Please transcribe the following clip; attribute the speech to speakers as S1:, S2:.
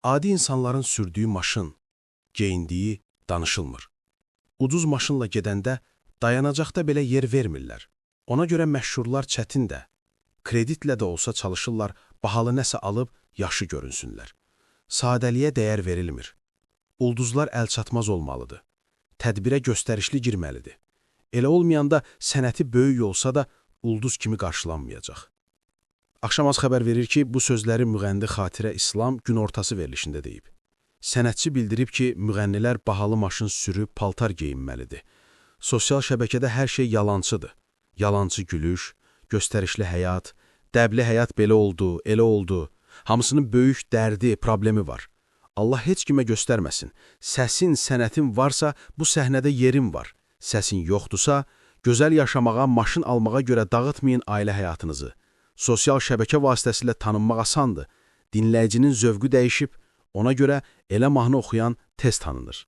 S1: Adi insanların sürdüyü maşın, geyindiyi danışılmır. Ucuz maşınla gedəndə dayanacaqda belə yer vermirlər. Ona görə məşhurlar çətin də, kreditlə də olsa çalışırlar, bahalı nəsə alıb yaşı görünsünlər. Sadəliyə dəyər verilmir. Ulduzlar əlçatmaz olmalıdır. Tədbirə göstərişli girməlidir. Elə olmayanda sənəti böyük olsa da ulduz kimi qarşılanmayacaq. Axşamaz xəbər verir ki, bu sözləri müğəndi Xatirə İslam günortası verilişində deyib. Sənətçi bildirib ki, müğənnilər bahalı maşın sürüb paltar geyinməlidir. Sosial şəbəkədə hər şey yalançıdır. Yalançı gülüş, göstərişli həyat, dəbli həyat belə oldu, elə oldu. Hamısının böyük dərdi, problemi var. Allah heç kimə göstərməsin. Səsin, sənətin varsa, bu səhnədə yerin var. Səsin yoxdursa, gözəl yaşamağa, maşın almağa görə dağıtmayın ailə həyatınızı. Sosial şəbəkə vasitəsilə tanınmaq asandır. Dinləyicinin zövqü dəyişib, ona görə elə mahnı oxuyan tez tanınır.